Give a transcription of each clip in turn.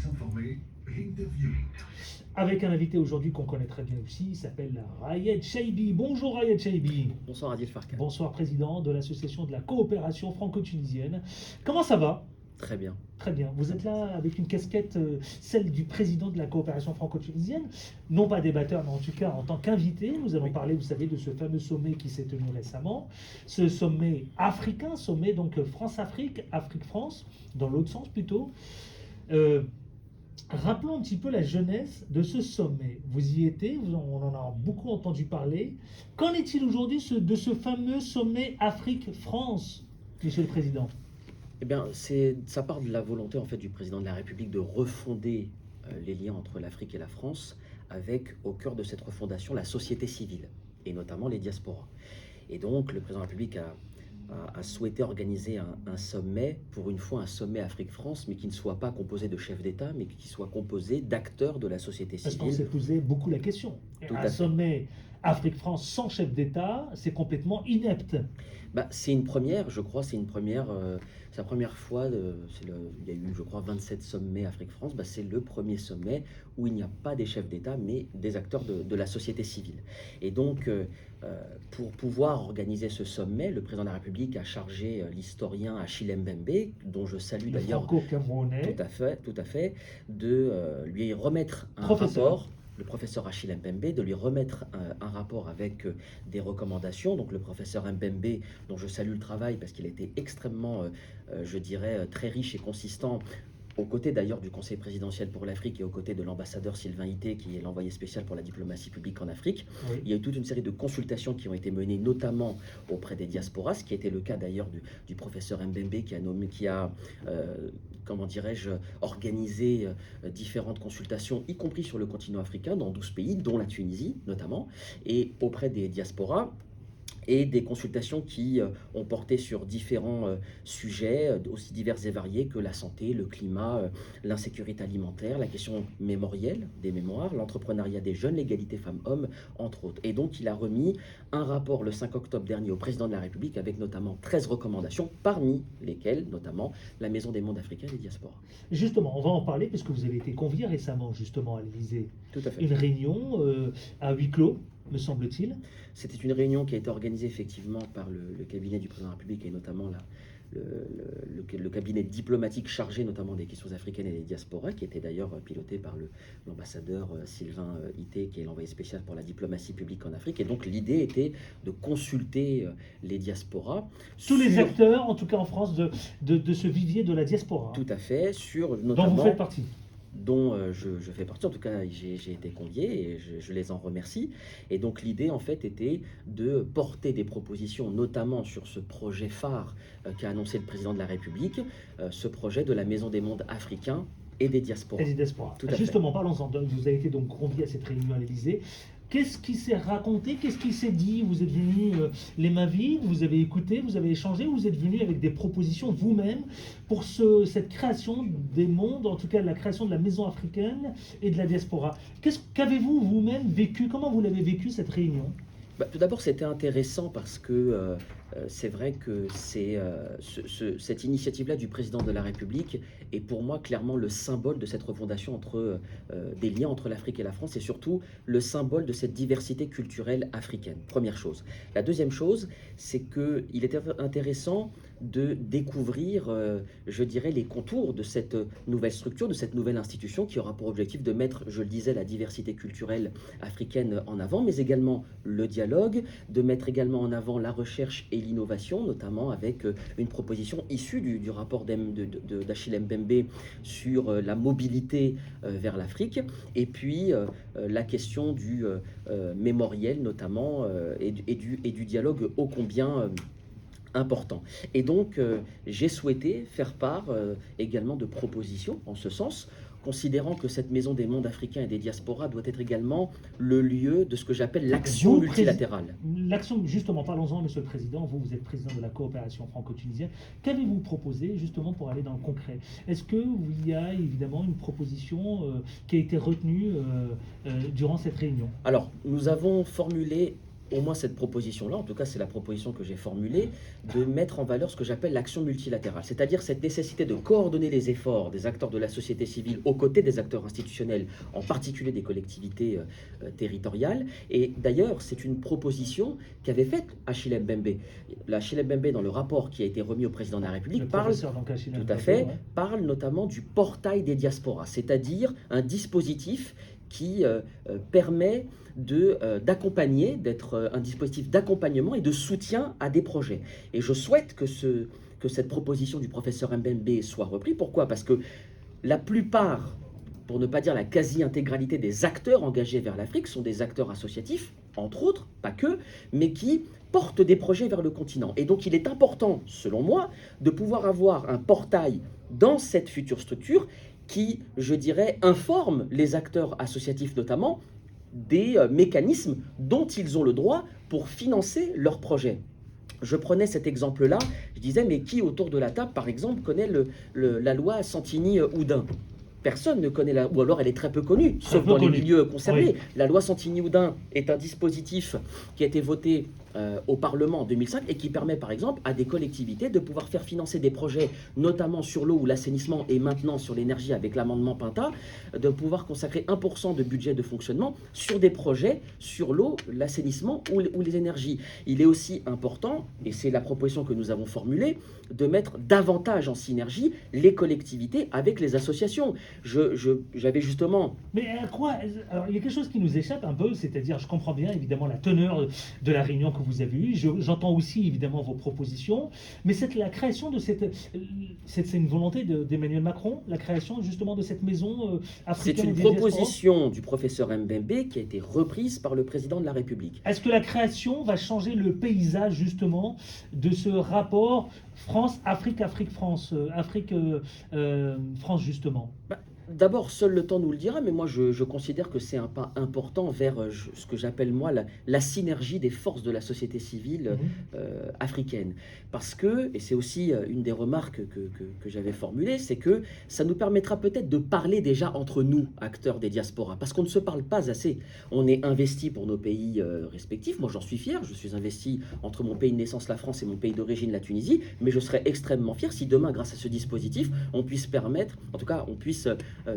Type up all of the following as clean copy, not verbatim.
s'informer et interviewer. Avec un invité aujourd'hui qu'on connaît très bien aussi, il s'appelle Rayed Chaibi. Bonjour Rayed Chaibi. Bonsoir Adil Farkan. Bonsoir président de l'association de la coopération franco-tunisienne. Comment ça va? Très bien. Très bien. Vous êtes là avec une casquette, celle du président de la coopération franco-tunisienne, non pas débatteur, mais en tout cas en tant qu'invité. Nous allons parler, vous savez, de ce fameux sommet qui s'est tenu récemment. Ce sommet africain, sommet donc France-Afrique, Afrique-France, dans l'autre sens plutôt. Rappelons un petit peu la jeunesse de ce sommet. Vous y étiez, on en a beaucoup entendu parler. Qu'en est-il aujourd'hui de ce fameux sommet Afrique-France, Monsieur le Président? Eh bien, ça part de la volonté en fait du président de la République de refonder les liens entre l'Afrique et la France, avec au cœur de cette refondation la société civile et notamment les diasporas. Et donc, le président de la République a souhaité organiser un sommet, pour une fois un sommet Afrique-France, mais qui ne soit pas composé de chefs d'État, mais qui soit composé d'acteurs de la société civile. Parce qu'on s'est posé beaucoup la question. Un sommet Afrique-France sans chef d'État, c'est complètement inepte. C'est une première, je crois, c'est la première fois, il y a eu, je crois, 27 sommets Afrique-France, c'est le premier sommet où il n'y a pas des chefs d'État, mais des acteurs de la société civile. Et donc, pour pouvoir organiser ce sommet, le président de la République a chargé l'historien Achille Mbembe, dont je salue d'ailleurs, franco-camerounais, tout à fait, de lui remettre un rapport. Le professeur Achille Mbembe, de lui remettre un rapport avec des recommandations. Donc le professeur Mbembe, dont je salue le travail parce qu'il a été extrêmement, je dirais, très riche et consistant, aux côtés d'ailleurs du Conseil présidentiel pour l'Afrique et aux côtés de l'ambassadeur Sylvain Ité, qui est l'envoyé spécial pour la diplomatie publique en Afrique. Oui. Il y a eu toute une série de consultations qui ont été menées, notamment auprès des diasporas, ce qui a été le cas d'ailleurs du professeur Mbembe, qui a comment dirais-je, organisé différentes consultations, y compris sur le continent africain, dans 12 pays, dont la Tunisie notamment, et auprès des diasporas, et des consultations qui ont porté sur différents sujets, aussi divers et variés que la santé, le climat, l'insécurité alimentaire, la question mémorielle des mémoires, l'entrepreneuriat des jeunes, l'égalité femmes-hommes, entre autres. Et donc, il a remis un rapport le 5 octobre dernier au président de la République avec notamment 13 recommandations, parmi lesquelles, notamment, la Maison des mondes africains et des diasporas. Justement, on va en parler puisque vous avez été convié récemment, justement, à l'Élysée. Tout à fait. Une réunion à huis clos, me semble-t-il. C'était une réunion qui a été organisée effectivement par le cabinet du président de la République et notamment le cabinet diplomatique chargé notamment des questions africaines et des diasporas, qui était d'ailleurs piloté par l'ambassadeur Sylvain Ité, qui est l'envoyé spécial pour la diplomatie publique en Afrique. Et donc l'idée était de consulter les diasporas. Tous les acteurs, en tout cas en France, de ce vivier de la diaspora. Tout à fait, sur notamment... Dont vous faites partie. Dont je fais partie, en tout cas j'ai été convié et je les en remercie. Et donc l'idée en fait était de porter des propositions, notamment sur ce projet phare qu'a annoncé le président de la République, ce projet de la Maison des mondes africains et des diasporas. Et des diasporas. Justement, parlons-en. Vous avez été donc convié à cette réunion à l'Élysée. Qu'est-ce qui s'est raconté? Qu'est-ce qui s'est dit? Vous êtes venu les mains vides, vous avez écouté, vous avez échangé, vous êtes venu avec des propositions vous-même pour cette création des mondes, en tout cas la création de la maison africaine et de la diaspora. Qu'avez-vous vous-même vécu? Comment vous l'avez vécu cette réunion? Tout d'abord, c'était intéressant parce que c'est vrai que cette initiative-là du président de la République est pour moi clairement le symbole de cette refondation des liens entre l'Afrique et la France et surtout le symbole de cette diversité culturelle africaine. Première chose. La deuxième chose, c'est qu'il était intéressant de découvrir, je dirais, les contours de cette nouvelle structure, de cette nouvelle institution qui aura pour objectif de mettre, je le disais, la diversité culturelle africaine en avant, mais également le dialogue, de mettre également en avant la recherche et l'innovation, notamment avec une proposition issue du rapport d'Achille Mbembe sur la mobilité vers l'Afrique, et puis la question du mémoriel notamment, et du dialogue ô combien important. Et donc, j'ai souhaité faire part également de propositions en ce sens, considérant que cette maison des mondes africains et des diasporas doit être également le lieu de ce que j'appelle l'action multilatérale. L'action, justement, parlons-en, Monsieur le Président, vous êtes président de la coopération franco-tunisienne. Qu'avez-vous proposé, justement, pour aller dans le concret? Est-ce qu'il y a, évidemment, une proposition qui a été retenue durant cette réunion? Alors, nous avons formulé au moins cette proposition-là, en tout cas c'est la proposition que j'ai formulée, de mettre en valeur ce que j'appelle l'action multilatérale, c'est-à-dire cette nécessité de coordonner les efforts des acteurs de la société civile aux côtés des acteurs institutionnels, en particulier des collectivités territoriales. Et d'ailleurs, c'est une proposition qu'avait faite Achille Mbembe. Achille Mbembe, dans le rapport qui a été remis au président de la République, Le parle, professeur, donc, Achille tout à Mbembe, fait, ouais. parle notamment du portail des diasporas, c'est-à-dire un dispositif qui permet d'accompagner, d'être un dispositif d'accompagnement et de soutien à des projets. Et je souhaite que cette proposition du professeur Mbembe soit reprise. Pourquoi? Parce que la plupart, pour ne pas dire la quasi-intégralité des acteurs engagés vers l'Afrique sont des acteurs associatifs, entre autres, pas que, mais qui portent des projets vers le continent. Et donc il est important, selon moi, de pouvoir avoir un portail dans cette future structure qui, je dirais, informe les acteurs associatifs notamment des mécanismes dont ils ont le droit pour financer leurs projets. Je prenais cet exemple-là, je disais, mais qui autour de la table, par exemple, connaît la loi Santini-Houdin? Personne ne connaît ou alors elle est très peu connue, sauf dans les milieux concernés. Oui. La loi Santini-Houdin est un dispositif qui a été voté au Parlement en 2005 et qui permet par exemple à des collectivités de pouvoir faire financer des projets, notamment sur l'eau ou l'assainissement et maintenant sur l'énergie avec l'amendement Pinta, de pouvoir consacrer 1% de budget de fonctionnement sur des projets sur l'eau, l'assainissement ou les énergies. Il est aussi important, et c'est la proposition que nous avons formulée, de mettre davantage en synergie les collectivités avec les associations. J'avais justement... Mais à quoi? Alors, il y a quelque chose qui nous échappe un peu, c'est-à-dire, je comprends bien évidemment la teneur de la réunion que vous avez eue, j'entends aussi évidemment vos propositions, mais la création de c'est une volonté d'Emmanuel Macron, la création justement de cette maison africaine. C'est une proposition du professeur Mbembe qui a été reprise par le président de la République. Est-ce que la création va changer le paysage justement de ce rapport France-Afrique, Afrique-France, Afrique-France justement? D'abord, seul le temps nous le dira, mais moi je considère que c'est un pas important vers ce que j'appelle moi la synergie des forces de la société civile africaine. Parce que, et c'est aussi une des remarques que j'avais formulées, c'est que ça nous permettra peut-être de parler déjà entre nous, acteurs des diasporas, parce qu'on ne se parle pas assez. On est investi pour nos pays respectifs, moi j'en suis fier, je suis investi entre mon pays de naissance, la France, et mon pays d'origine, la Tunisie, mais je serais extrêmement fier si demain, grâce à ce dispositif, on puisse permettre, en tout cas on puisse...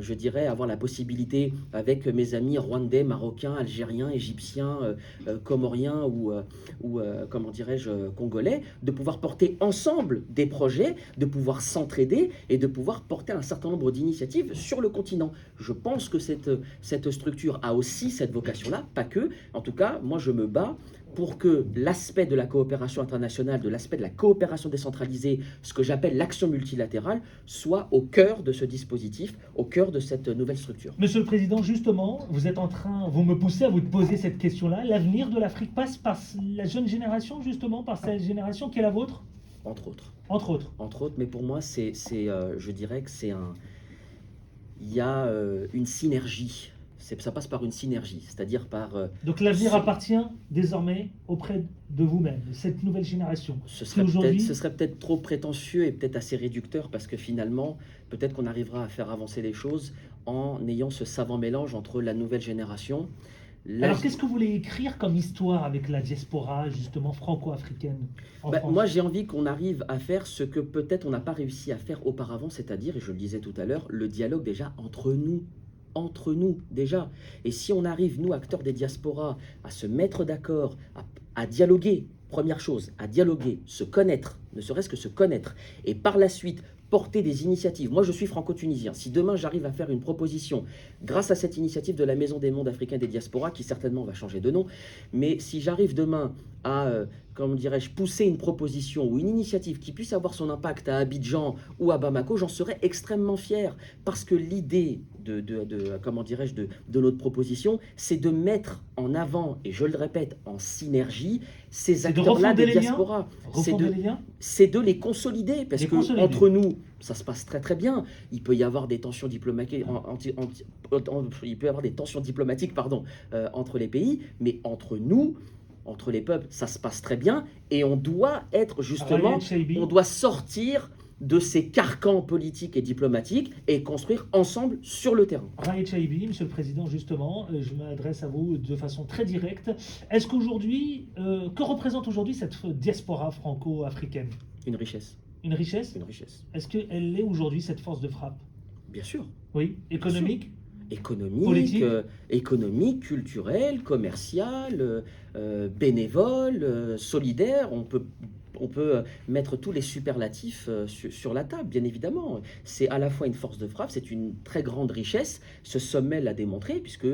je dirais, avoir la possibilité avec mes amis rwandais, marocains, algériens, égyptiens, comoriens ou comment dirais-je, congolais, de pouvoir porter ensemble des projets, de pouvoir s'entraider et de pouvoir porter un certain nombre d'initiatives sur le continent. Je pense que cette structure a aussi cette vocation-là, pas que. En tout cas, moi je me bats pour que l'aspect de la coopération internationale, de l'aspect de la coopération décentralisée, ce que j'appelle l'action multilatérale, soit au cœur de ce dispositif, au cœur de cette nouvelle structure. Monsieur le Président, justement, vous me poussez à vous poser cette question-là. L'avenir de l'Afrique passe par la jeune génération, justement, par cette génération qui est la vôtre? Entre autres. Entre autres. Entre autres, mais pour moi, je dirais que il y a une synergie. Ça passe par une synergie, c'est-à-dire par... Donc l'avenir appartient désormais auprès de vous-même, de cette nouvelle génération. Ce serait peut-être trop prétentieux et peut-être assez réducteur parce que finalement, peut-être qu'on arrivera à faire avancer les choses en ayant ce savant mélange entre la nouvelle génération... Alors qu'est-ce que vous voulez écrire comme histoire avec la diaspora justement franco-africaine en France? Moi j'ai envie qu'on arrive à faire ce que peut-être on n'a pas réussi à faire auparavant, c'est-à-dire, et je le disais tout à l'heure, le dialogue déjà entre nous déjà. Et si on arrive, nous, acteurs des diasporas, à se mettre d'accord, à dialoguer, première chose, à dialoguer, se connaître, ne serait-ce que se connaître, et par la suite, porter des initiatives. Moi, je suis franco-tunisien. Si demain, j'arrive à faire une proposition, grâce à cette initiative de la Maison des mondes africains des diasporas, qui certainement va changer de nom, mais si j'arrive demain à, comment dirais-je, pousser une proposition ou une initiative qui puisse avoir son impact à Abidjan ou à Bamako, j'en serais extrêmement fier. Parce que l'idée comment dirais-je, de notre proposition, c'est de mettre en avant, et je le répète, en synergie, ces acteurs-là des diasporas. C'est de les consolider, parce que entre nous, ça se passe très très bien. Il peut y avoir des tensions diplomatiques, entre les pays, mais entre nous, entre les peuples, ça se passe très bien, et on doit être justement, on doit sortir de ces carcans politiques et diplomatiques et construire ensemble sur le terrain. Raed Chaibi, Monsieur le Président, justement, je m'adresse à vous de façon très directe. Est-ce qu'aujourd'hui, que représente aujourd'hui cette diaspora franco-africaine? Une richesse. Une richesse? Une richesse. Est-ce qu'elle est aujourd'hui cette force de frappe? Bien sûr. Oui. Économique? Économique, économique, culturelle, commerciale, bénévole, solidaire. On peut mettre tous les superlatifs sur la table, bien évidemment. C'est à la fois une force de frappe, c'est une très grande richesse. Ce sommet l'a démontré, puisque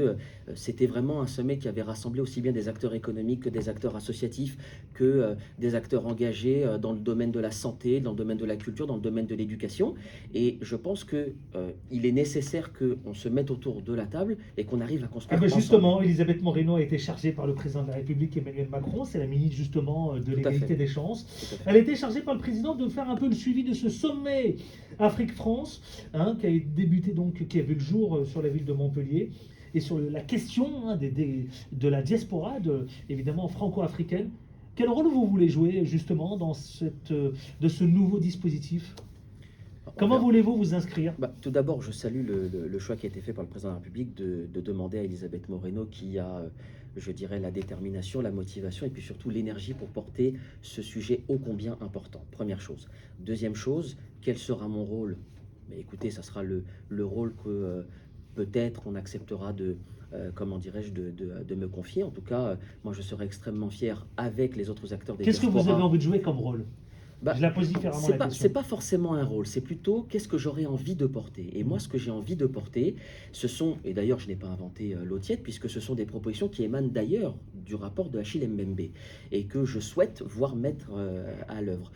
c'était vraiment un sommet qui avait rassemblé aussi bien des acteurs économiques que des acteurs associatifs, que des acteurs engagés dans le domaine de la santé, dans le domaine de la culture, dans le domaine de l'éducation. Et je pense qu'il est nécessaire qu'on se mette autour de la table et qu'on arrive à construire ensemble. Justement, Elisabeth Moreno a été chargée par le président de la République, Emmanuel Macron, c'est la ministre justement de l'égalité des chances. Elle a été chargée par le président de faire un peu le suivi de ce sommet Afrique-France, qui a débuté donc, qui a vu le jour sur la ville de Montpellier, et sur la question de la diaspora, évidemment franco-africaine. Quel rôle vous voulez jouer justement dans de ce nouveau dispositif? Comment voulez-vous vous inscrire? Tout d'abord, je salue le choix qui a été fait par le président de la République de demander à Elisabeth Moreno, qui a, je dirais, la détermination, la motivation et puis surtout l'énergie pour porter ce sujet ô combien important. Première chose. Deuxième chose, quel sera mon rôle? Mais écoutez, ça sera le rôle que peut-être on acceptera comment dirais-je, de me confier. En tout cas, moi je serai extrêmement fier avec les autres acteurs des diasporas. Qu'est-ce que vous avez envie de jouer comme rôle? Je la pose différemment. C'est pas forcément un rôle, c'est plutôt qu'est-ce que j'aurais envie de porter. Et moi, ce que j'ai envie de porter, ce sont, et d'ailleurs je n'ai pas inventé l'eau tiède, puisque ce sont des propositions qui émanent d'ailleurs du rapport de Achille Mbembe, et que je souhaite voir mettre à l'œuvre.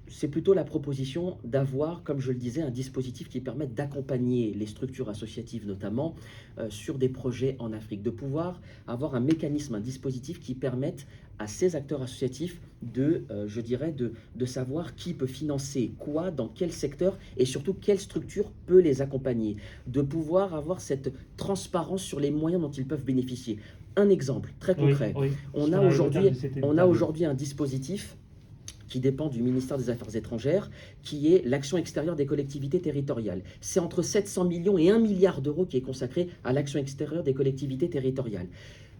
C'est plutôt la proposition d'avoir, comme je le disais, un dispositif qui permette d'accompagner les structures associatives, notamment sur des projets en Afrique, de pouvoir avoir un mécanisme, un dispositif qui permette à ces acteurs associatifs je dirais, de savoir qui peut financer quoi, dans quel secteur, et surtout quelle structure peut les accompagner, de pouvoir avoir cette transparence sur les moyens dont ils peuvent bénéficier. Un exemple très concret, on a aujourd'hui un dispositif qui dépend du ministère des Affaires étrangères, qui est l'action extérieure des collectivités territoriales. C'est entre 700 millions et 1 milliard d'euros qui est consacré à l'action extérieure des collectivités territoriales.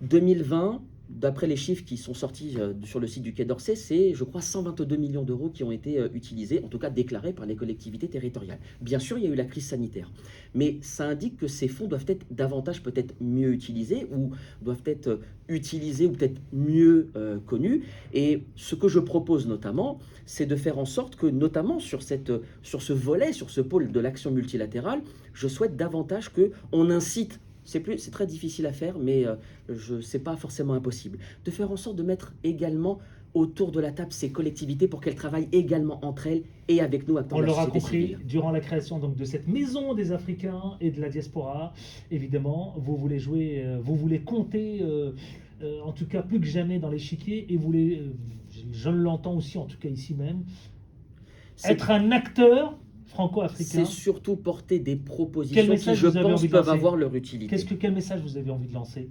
2020, d'après les chiffres qui sont sortis sur le site du Quai d'Orsay, c'est, je crois, 122 millions d'euros qui ont été utilisés, en tout cas déclarés par les collectivités territoriales. Bien sûr, il y a eu la crise sanitaire, mais ça indique que ces fonds doivent être davantage peut-être mieux utilisés, ou doivent être utilisés ou peut-être mieux connus. Et ce que je propose notamment, c'est de faire en sorte que, notamment sur ce volet, sur ce pôle de l'action multilatérale, je souhaite davantage qu'on incite. C'est très difficile à faire, mais c'est pas forcément impossible. De faire en sorte de mettre également autour de la table ces collectivités pour qu'elles travaillent également entre elles et avec nous, acteurs de la société civile. On l'aura compris, durant la création donc, de cette maison des Africains et de la diaspora, évidemment, vous voulez jouer, vous voulez compter, en tout cas plus que jamais dans l'échiquier, et vous voulez, je l'entends aussi, en tout cas ici même, être un acteur franco-africain. C'est surtout porter des propositions qui, je pense, peuvent avoir leur utilité. Quel message vous avez envie de lancer?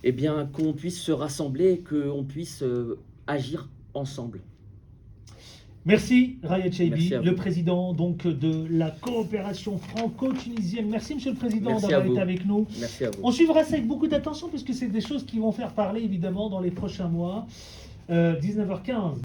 Eh bien, qu'on puisse se rassembler, qu'on puisse agir ensemble. Merci Raed Chaibi, le président donc de la coopération franco-tunisienne. Merci Monsieur le Président d'avoir été avec nous. Merci à vous. On suivra ça avec beaucoup d'attention, puisque c'est des choses qui vont faire parler évidemment dans les prochains mois. 19h15.